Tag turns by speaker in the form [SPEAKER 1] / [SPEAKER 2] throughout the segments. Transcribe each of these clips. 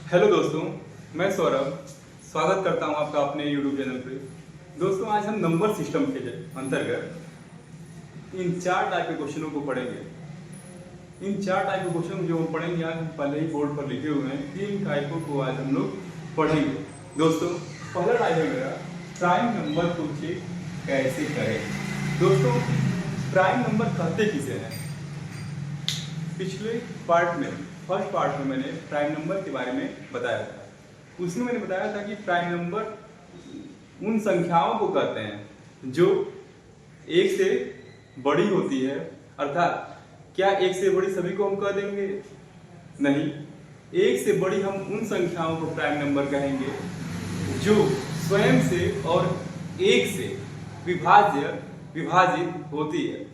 [SPEAKER 1] Hello दोस्तों, मैं सौरभ स्वागत करता हूं आपका अपने YouTube चैनल पे। दोस्तों, आज हम नंबर सिस्टम के अंतर्गत इन चार टाइप के क्वेश्चनों को पढ़ेंगे। इन चार टाइप के क्वेश्चन जो हम पढ़ेंगे आज हम पहले ही बोर्ड पर लिखे हुए हैं। तीन टाइपों को आज हम लोग पढ़ेंगे। दोस्तों, पहला टाइप है मेरा प्राइम नंबर को चेक कैसे करें। दोस्तों, प्राइम नंबर कहते किसे हैं? पिछले पार्ट में, फर्स्ट पार्ट में मैंने प्राइम नंबर के बारे में बताया था। उसमें मैंने बताया था कि प्राइम नंबर उन संख्याओं को कहते हैं जो एक से बड़ी होती है। अर्थात क्या एक से बड़ी सभी को हम कह देंगे? नहीं, एक से बड़ी हम उन संख्याओं को प्राइम नंबर कहेंगे जो स्वयं से और एक से विभाजित होती है।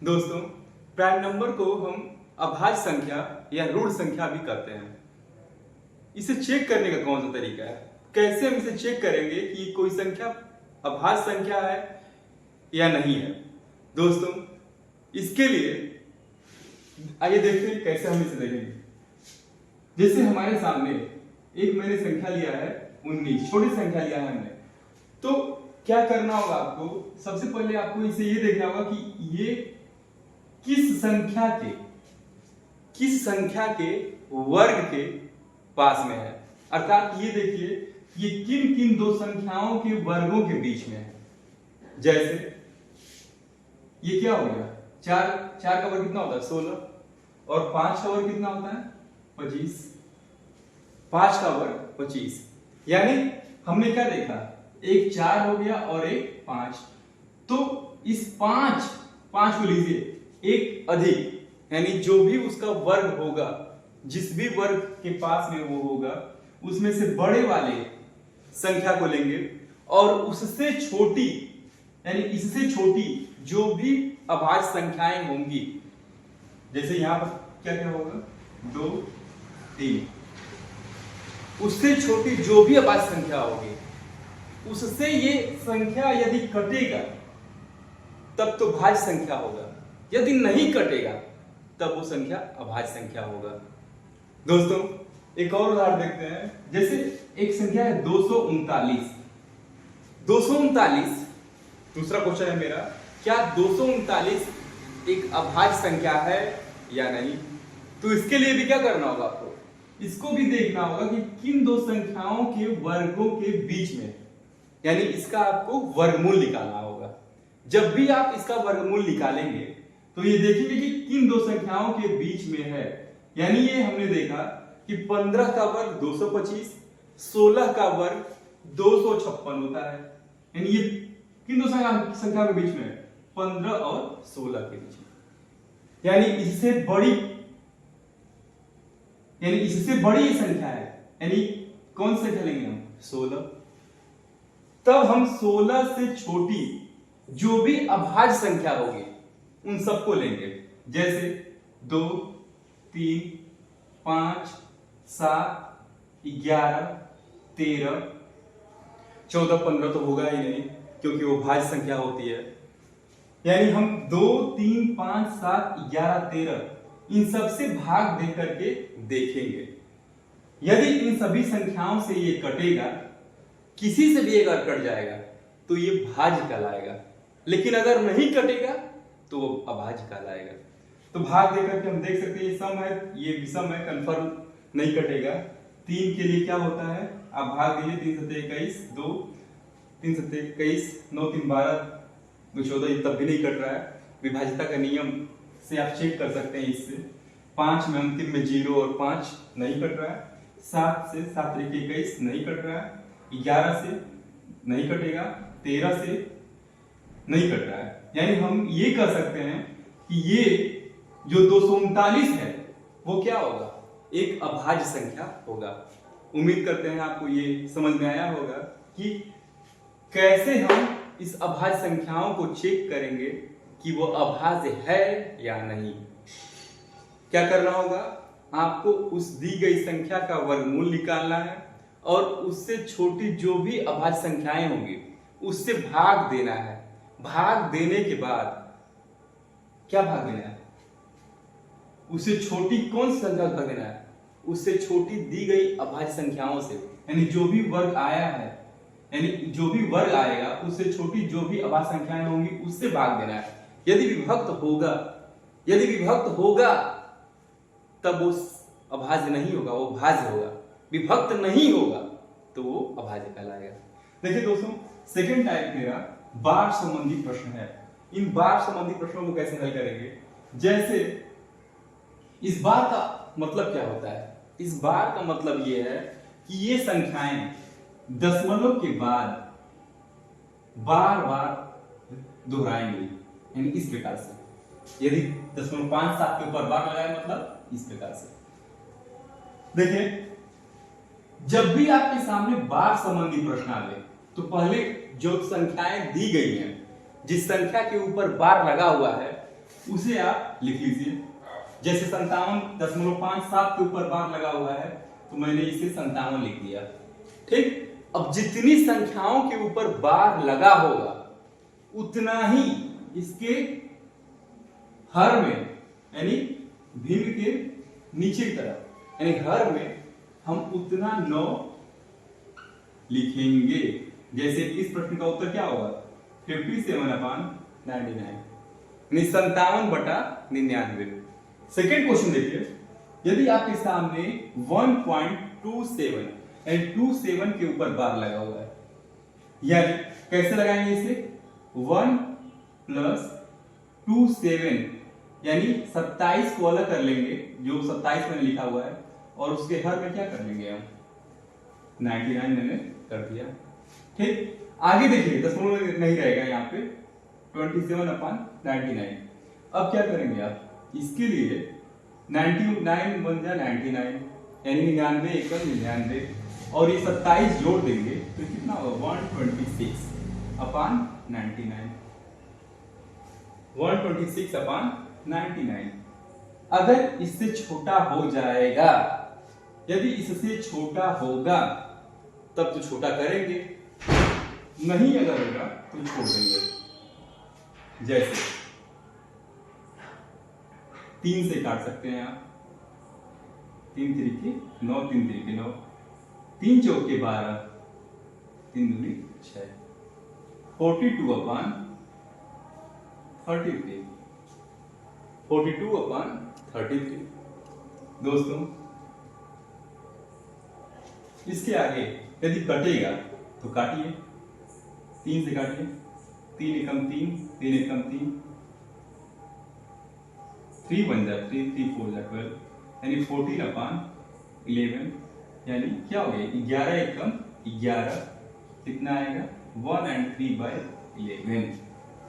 [SPEAKER 1] दोस्तों, प्राइम नंबर को हम अभाज्य संख्या या ऋण संख्या भी कहते हैं। इसे चेक करने का कौन सा तरीका है? कैसे हम इसे चेक करेंगे कि कोई संख्या अभाज्य संख्या है या नहीं है? दोस्तों, इसके लिए आइए देखते हैं कैसे हम इसे देखेंगे। जैसे हमारे सामने एक मैंने संख्या लिया है 19, छोटी संख्या लिया है हमने। तो क्या करना होगा आपको? सबसे पहले आपको इसे ये देखना होगा कि ये किस संख्या के वर्ग के पास में है। अर्थात ये देखिए, ये किन किन दो संख्याओं के वर्गों के बीच में है। जैसे ये क्या हो गया? 4 का वर्ग कितना होता है? 16। और 5 का वर्ग कितना होता है? 25। 5 का वर्ग 25। यानी हमने क्या देखा? एक 4 हो गया और एक 5। तो इस 5 को लीजिए, एक अधिक, यानी जो भी उसका वर्ग होगा, जिस भी वर्ग के पास में वो होगा, उसमें से बड़े वाले संख्या को लेंगे और उससे छोटी, यानी इससे छोटी जो भी अभाज्य संख्याएं होंगी, जैसे यहां पर क्या क्या होगा? 2, 3, उससे छोटी जो भी अभाज्य संख्या होगी, उससे ये संख्या यदि कटेगा तब तो भाज्य संख्या होगा। यदि नहीं कटेगा तब वो संख्या अभाज्य संख्या होगा। दोस्तों, एक और उदाहरण देखते हैं। जैसे एक संख्या है 239। 239 दूसरा क्वेश्चन है मेरा, क्या 239 एक अभाज्य संख्या है या नहीं? तो इसके लिए भी क्या करना होगा आपको? इसको भी देखना होगा कि किन दो संख्याओं के वर्गों के बीच में, यानी इसका आपको वर्गमूल निकालना होगा। जब भी आप इसका वर्गमूल निकालेंगे तो ये देखेंगे कि किन दो संख्याओं के बीच में है। यानी ये हमने देखा कि 15 का वर्ग 225, 16 का वर्ग 256 होता है। यानी ये किन दो संख्या के बीच में है? 15 और 16 के बीच में। यानी इससे बड़ी संख्या है। यानी कौन सी संख्या लेंगे हम? 16। तब हम 16 से छोटी जो भी अभाज्य संख्या होगी उन सबको लेंगे। जैसे 2, 3, 5, 7, 11, 13, 14, 15 तो होगा ही नहीं, क्योंकि वो भाज्य संख्या होती है। यानी हम 2, 3, 5, 7, 11, 13 इन सबसे भाग दे करके देखेंगे। यदि इन सभी संख्याओं से ये कटेगा, किसी से भी एक अगर कट जाएगा तो ये भाज्य कहलाएगा। लेकिन अगर नहीं कटेगा तो वो अभाज्य कहलाएगा। तो भाग देकर के हम देख सकते हैं ये सम है, ये विषम है, कंफर्म नहीं कटेगा। 3 के लिए क्या होता है? आप भाग दीजिए, 3 7 21, 2 3 7 21, 9 3 12, 2 14, ये तब भी नहीं कट रहा है। विभाज्यता का नियम से आप चेक कर सकते हैं इससे। 5 में अंतिम में 0 और 5 नहीं कट रहा है। 7 से 7 3 21 नहीं कट रहा है। 11 से नहीं कटेगा। 13 से नहीं कट रहा है। यानी हम ये कह सकते हैं कि ये जो 239 है वो क्या होगा? एक अभाज्य संख्या होगा। उम्मीद करते हैं आपको ये समझ में आया होगा कि कैसे हम इस अभाज्य संख्याओं को चेक करेंगे कि वो अभाज्य है या नहीं। क्या करना होगा? आपको उस दी गई संख्या का वर्गमूल निकालना है और उससे छोटी जो भी अभाज्य संख्याएं होंगी उससे भाग देना है। भाग देने के बाद क्या भाग देना है? उससे छोटी कौन सी संख्या भाग देना है? उससे छोटी दी गई अभाज्य संख्याओं से, यानी जो भी वर्ग आया है, यानी जो भी वर्ग आएगा उससे छोटी जो भी अभाज्य संख्याएं होंगी उससे भाग देना है। यदि विभक्त होगा तब वो अभाज्य नहीं होगा, वो भाज्य होगा। विभक्त नहीं होगा तो वो अभाज्य कहलाएगा। देखिए दोस्तों, सेकंड टाइप मेरा बार संबंधी प्रश्न है। इन बार संबंधी प्रश्नों को कैसे हल करेंगे? जैसे इस बार का मतलब क्या होता है? इस बार का मतलब ये है कि ये संख्याएं दशमलव के बाद बार बार दोहराएंगे, यानी इस प्रकार से। यदि 0.57 के ऊपर बार लगाए मतलब इस प्रकार से। देखिए, जब भी आपके सामने बार संबंधी प्रश्न आवे तो पहले जो संख्याएं दी गई हैं, जिस संख्या के ऊपर बार लगा हुआ है उसे आप लिख लीजिए। जैसे 57.57 के ऊपर बार लगा हुआ है तो मैंने इसे 57 लिख दिया। ठीक, अब जितनी संख्याओं के ऊपर बार लगा होगा उतना ही इसके हर में, यानी भिन्न के नीचे की तरफ, यानी हर में हम उतना 9 लिखेंगे। जैसे इस प्रश्न का उत्तर क्या होगा? 57/99, यानी 57/99। सेकेंड क्वेश्चन देखिए, यदि आपके सामने 1.27 यानी 27 के ऊपर बार लगा हुआ है, यानी कैसे लगाएंगे इसे? 1 + 27 यानी 27 को अलग कर लेंगे, जो 27 मैंने लिखा हुआ है, और उसके हर में क्या कर लेंगे हम? 99 मैंने कर दिया। ठीक, आगे देखिए, दशमलव नहीं रहेगा यहाँ पे, 27/99। अब क्या करेंगे आप? इसके लिए 99 बन जाए 99, यानी 99 × 99, और ये 27 जोड़ देंगे तो कितना होगा? 126/99। 126/99। अगर इससे छोटा हो जाएगा, यदि इससे छोटा होगा तब तो छोटा करेंगे, नहीं अगर होगा तो छोड़ देंगे। जैसे 3 से काट सकते हैं आप, 3 3 9, 3 3 9, 3 चौके 12, 3 दूनी 6, 42/33, 42/33। दोस्तों, इसके आगे यदि कटेगा तो काटिए, 3 से काटिए, 3 एकम 3, 3 एकम 3, 3 बन जाए 3, 3 4 जा 12, यानी 14/11, यानी क्या हो गया? 11 एकम 11, कितना आएगा? 1/3/11,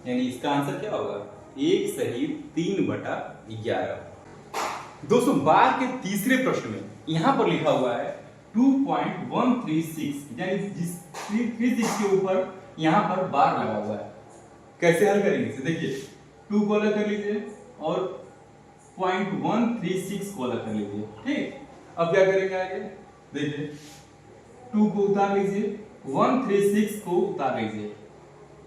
[SPEAKER 1] यानी इसका आंसर क्या होगा? 1 सही 3/11। दोस्तों, बार के तीसरे प्रश्न में यहां पर लिखा हुआ है 2.136, यानी जिस 36 के ऊपर यहां पर बार लगा हुआ है। कैसे हल करेंगे इसे? देखिए, 2 को अलग कर लीजिए और 0.136 को अलग कर लीजिए। ठीक, अब क्या करेंगे आगे? देखिए, 2 को उतार लीजिए, 136 को उतार लीजिए।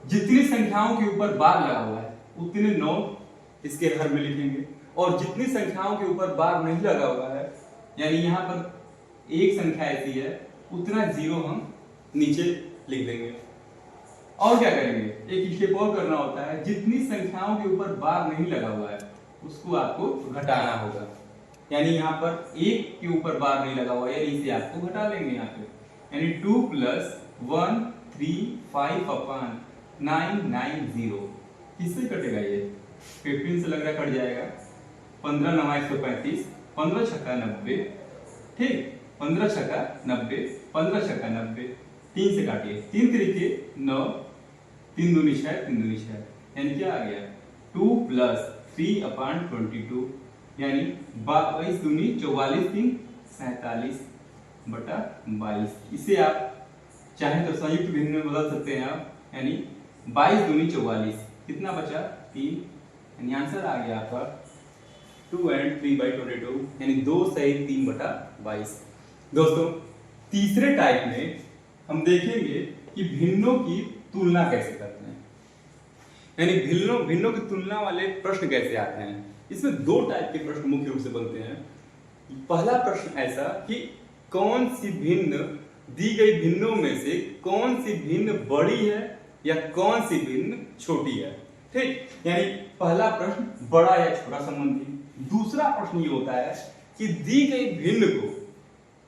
[SPEAKER 1] जितनी संख्याओं के ऊपर बार लगा हुआ है उतने 9 इसके हर में लिखेंगे, और जितनी संख्याओं के ऊपर बार नहीं लगा हुआ है, यानी यहाँ पर एक संख्या ऐसी है, उतना 0 हम नीचे लिख देंगे। और क्या करेंगे? एक स्टेप और करना होता है, जितनी संख्याओं के ऊपर बार नहीं लगा हुआ है उसको आपको घटाना होगा। यानी यहाँ पर 1 के ऊपर बार नहीं लगा हुआ है, यानी इसे आपको घटा लेंगे यहाँ पे, यानी 2 + 135/990। किससे कटेगा ये? 15 से लग रहा कट जाएगा, 15 9 135, 15 छक्का 90। ठीक, 15 छक्का 90, 15 छक्का 90, 3 से काटिए, 3 3 9, 3 दूनी 6, 3 दूनी 6, यानी क्या आ गया? 2 + 3/22, यानी 22 दूनी 44, 3 47/22। इसे आप चाहे तो संयुक्त भिन्न में बदल सकते हैं आप, यानी 22 दूनी 44, कितना बचा? 3, यानी आंसर आ गया आपका 2 and 3/22, यानी 2 सही 3/22। दोस्तों, तीसरे टाइप में हम देखेंगे कि भिन्नों की तुलना कैसे करते हैं, यानी भिन्नों की तुलना वाले प्रश्न कैसे आते हैं। इसमें 2 टाइप के प्रश्न मुख्य रूप से बनते हैं। पहला प्रश्न ऐसा कि कौन सी भिन्न दी गई भिन्नों में से कौन सी भिन्न बड़ी है या कौन सी भिन्न छोटी है। ठीक, यानी पहला प्रश्न बड़ा या छोटा संबंधी। दूसरा प्रश्न ये होता है कि दी गई भिन्न को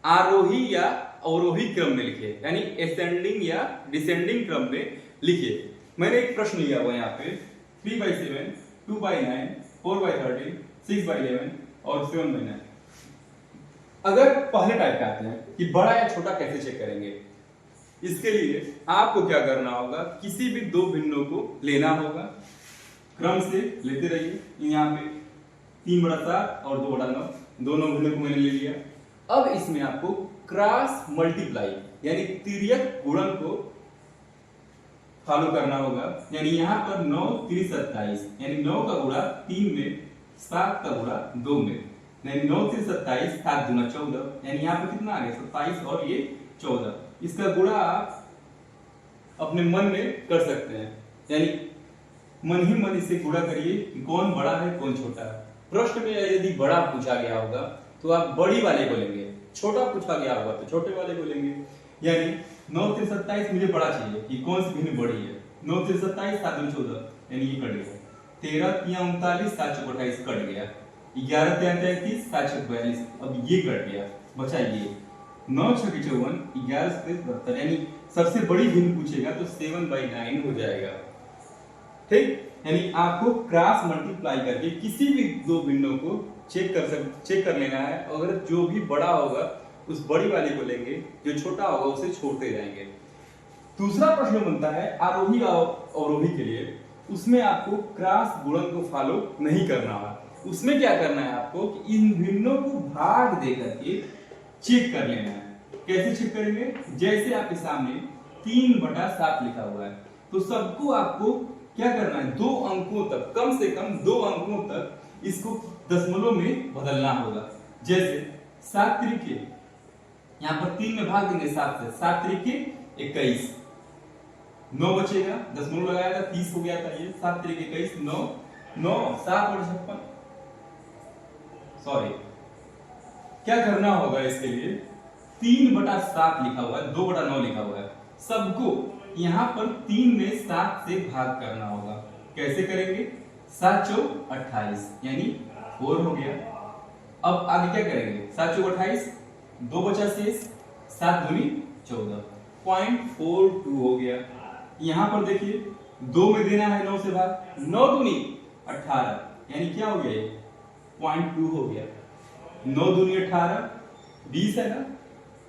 [SPEAKER 1] आरोही या अवरोही क्रम में लिखिए, यानी असेंडिंग या डिसेंडिंग क्रम में लिखिए। मैंने एक प्रश्न लिया हुआ यहाँ पे 3/7, 2/9, 4/13, 6/11 और 7/9। अगर पहले टाइप पे आते हैं कि बड़ा या छोटा कैसे चेक करेंगे, इसके लिए आपको क्या करना होगा, किसी भी दो भिन्नों को लेना होगा, क्रम से लेते रहिए। यहाँ पे 3/7 और 2/9 दोनों भिन्नों को मैंने ले लिया। अब इसमें आपको क्रॉस मल्टीप्लाई यानी तिर्यक गुणन को फॉलो करना होगा। यानी यहाँ पर 9 3 27, यानी 9 का गुणा 3 में, 7 का गुणा 2 में, यानी 9 3 27, 7 दूना 14, यानी यहाँ पे कितना आ गया 27 और ये 14। इसका गुणा आप अपने मन में कर सकते हैं, यानी मन ही मन इसे गुणा करिए कि कौन बड़ा है कौन छोटा है। प्रश्न में यदि बड़ा पूछा गया होगा तो आप बड़ी वाले को लेंगे, छोटा पूछा गया होगा तो छोटे वाले को लेंगे। यानी 9 3 27 मुझे बड़ा चाहिए कि कौन सी भिन्न बड़ी है। 9 3 27, 7 दूना 14, यानी ये कट गया। 13 3 39, 7 4 28 कट गया। 11 3 33, 7 6 42, अब ये कट गया, बचा ये 9 6 54, 11 27 72, यानी सबसे बड़ी भिन्न पूछेगा तो 7/9 हो जाएगा। ठीक, यानी आपको क्रॉस मल्टीप्लाई करके किसी भी दो भिन्नों को चेक कर लेना है। अगर जो भी बड़ा होगा उस बड़ी वाले को लेंगे, जो छोटा होगा उसे छोड़ते जाएंगे। दूसरा प्रश्न बनता है आरोही और अवरोही के लिए, उसमें आपको क्रॉस गुणन को फॉलो नहीं करना है। उसमें क्या करना है आपको कि इन भिन्नों को भाग दे करके चेक कर लेना है। कैसे चेक करेंगे, जैसे आपके सामने 3/7 लिखा हुआ है तो सबको आपको क्या करना है, 2 अंकों तक, कम से कम 2 अंकों तक इसको दशमलव में बदलना होगा। जैसे 7 त्रिके, यहाँ पर 3 में भाग देंगे 7 से, 7 त्रिके 21, 9 बचेगा, दशमलव लगाया था 30 हो गया था ये, 7 त्रिके 21, 9 9 7 और 56, सॉरी क्या करना होगा इसके लिए, 3/7 लिखा हुआ है, 2/9 लिखा हुआ है, सबको यहाँ पर 3 में 7 से भाग करना होगा। कैसे करेंगे, 7 4 28, यानी 4 हो गया। अब आगे क्या करेंगे, 7 4 28, 2 बचा शेष, 7 दूनी 14, 0.42 हो गया। यहाँ पर देखिए 2 में देना है 9 से भाग, 9 दूनी 18, यानी क्या हो गया, 0.2 हो गया। 9 दूनी 18, 20 है ना,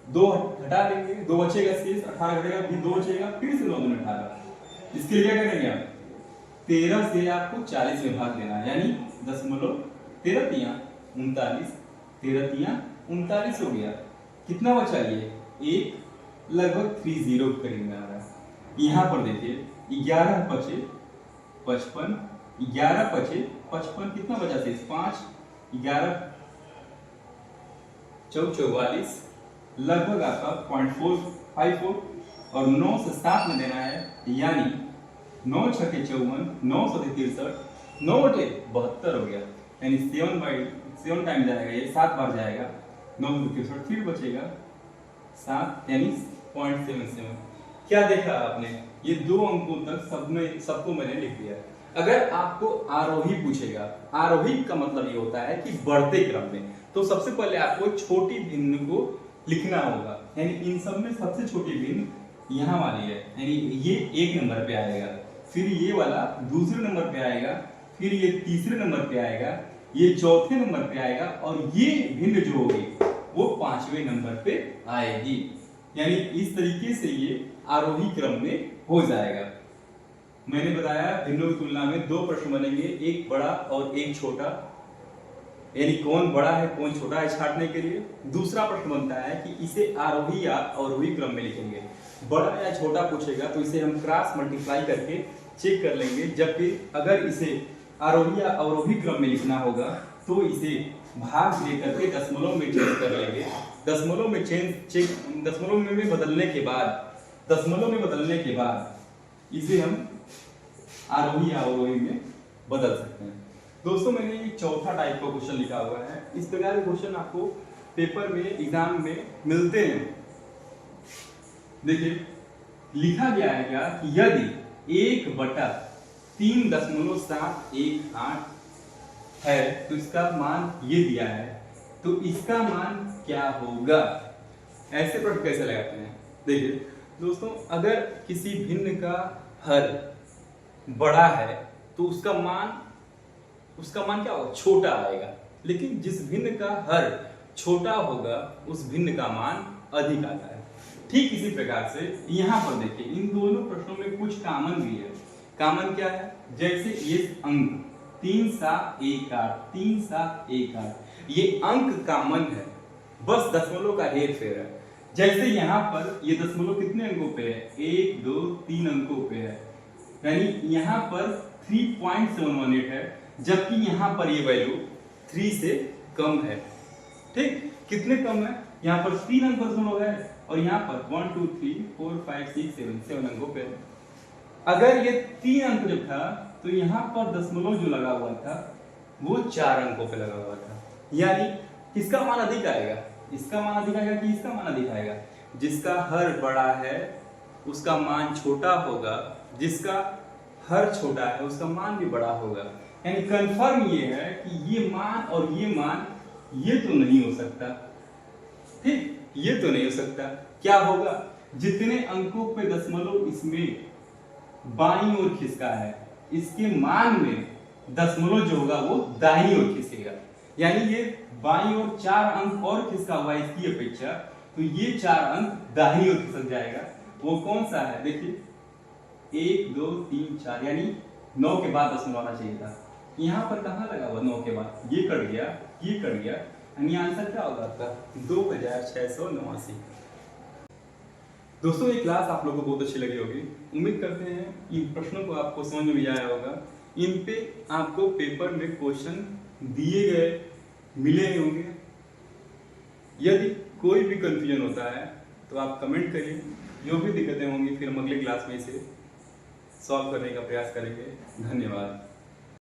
[SPEAKER 1] 2 हटा देंगे, 2 बचेगा शेष, 18 घटेगा, फिर 2 बचेगा, फिर से 9 दूनी 18। इसके लिए क्या करेंगे आप, 13 से आपको 40 में भाग देना है, यानी दशमलव 13 तिया 39, 13 तिया 39 हो गया। कितना बचा ये, एक लगभग 30 करीब में आ रहा है। यहाँ पर देखिए 11 बचे 55, 11 बचे 55, कितना बचा शेष 5, 11 4 44, लगभग आपका 0.454 और 9 से 7 में देना है, यानी 9 6 54, 9 7 63, 9 बटे 72 हो गया, यानी 7 टाइम जाएगा, ये 7 बार जाएगा, 9 63, फिर बचेगा 7, यानी 0.77। क्या देखा आपने, ये 2 अंकों तक सबको मैंने लिख दिया। अगर आपको आरोही पूछेगा, आरोही का मतलब ये होता है कि बढ़ते क्रम में, तो सबसे पहले आपको छोटी भिन्न को लिखना होगा, यानी इन सब में सबसे छोटी भिन्न यहाँ वाली है, यानी ये 1 नंबर पे आएगा, फिर ये वाला दूसरे नंबर पे आएगा, फिर ये तीसरे नंबर पे आएगा, ये चौथे नंबर पे आएगा, और ये भिन्न जो होगी वो 5वें नंबर पे आएगी। यानी इस तरीके से ये आरोही क्रम में हो जाएगा। मैंने बताया भिन्नों की तुलना में 2 प्रश्न बनेंगे, एक बड़ा और एक छोटा, यानी कौन बड़ा है कौन छोटा है छांटने के लिए। दूसरा प्रश्न बनता है कि इसे आरोही या अवरोही क्रम में लिखेंगे। बड़ा या छोटा पूछेगा तो इसे हम क्रॉस मल्टीप्लाई करके चेक कर लेंगे, जबकि अगर इसे आरोही या अवरोही क्रम में लिखना होगा तो इसे भाग दे करके दशमलव में चेंज कर लेंगे। दशमलव में बदलने के बाद इसे हम आरोही या अवरोही में बदल सकते हैं। दोस्तों मैंने ये चौथा टाइप का क्वेश्चन लिखा हुआ है। इस प्रकार के क्वेश्चन आपको पेपर में एग्जाम में मिलते हैं। देखिए लिखा गया है क्या कि यदि 1/3.718 है तो इसका मान ये दिया है, तो इसका मान क्या होगा। ऐसे प्रश्न कैसे लगाते हैं। देखिए दोस्तों, अगर किसी भिन्न का हर बड़ा है तो उसका मान क्या होगा, छोटा आएगा। लेकिन जिस भिन्न का हर छोटा होगा उस भिन्न का मान अधिक आता है। ठीक इसी प्रकार से यहाँ पर देखिए इन दोनों प्रश्नों में कुछ कॉमन भी है। कॉमन क्या है, जैसे ये अंक 3 7 1 8 3 7 1 8 ये अंक कॉमन है, बस दशमलव का हेर फेर है। जैसे यहाँ पर ये दशमलव कितने अंकों पे है, 1 2 3 अंकों पे है, यानी यहाँ पर 3.718 है, जबकि यहाँ पर ये वैल्यू 3 से कम है। ठीक, कितने कम है, यहाँ पर 3 अंक दशमलव है और यहाँ पर 1 2 3 4 5 6 7 अंकों पे है। अगर ये 3 अंक जो था तो यहाँ पर दशमलव जो लगा हुआ था वो 4 अंकों पे लगा हुआ था। यानी किसका मान अधिक आएगा, इसका मान अधिक आएगा कि इसका मान अधिक आएगा। जिसका हर बड़ा है उसका मान छोटा होगा, जिसका हर छोटा है उसका मान भी बड़ा होगा। यानी कंफर्म ये है कि ये मान और ये मान ये तो नहीं हो सकता। ठीक, ये तो नहीं हो सकता। क्या होगा, जितने अंकों पे दशमलव इसमें बाईं ओर खिसका है, इसके मान में दशमलव जो होगा वो दाहिनी ओर खिसकेगा। यानी ये बाईं ओर 4 अंक और खिसका हुआ है इसकी अपेक्षा, तो ये 4 अंक दाहिनी ओर खिसक जाएगा। वो कौन सा है, देखिए 1 2 3 4, यानी 9 के बाद दशमलव आना चाहिए था। यहाँ पर कहाँ लगा हुआ 9 के बाद, ये कट गया, ये कट गया, यानी आंसर क्या होगा आपका 2689। दोस्तों ये क्लास आप लोगों को बहुत अच्छी लगी होगी। उम्मीद करते हैं इन प्रश्नों को आपको समझ में भी आया होगा। इन पे आपको पेपर में क्वेश्चन दिए गए मिले होंगे। यदि कोई भी कंफ्यूजन होता है तो आप कमेंट करिए, जो भी दिक्कतें होंगी फिर हम अगले क्लास में इसे सॉल्व करने का प्रयास करेंगे। धन्यवाद।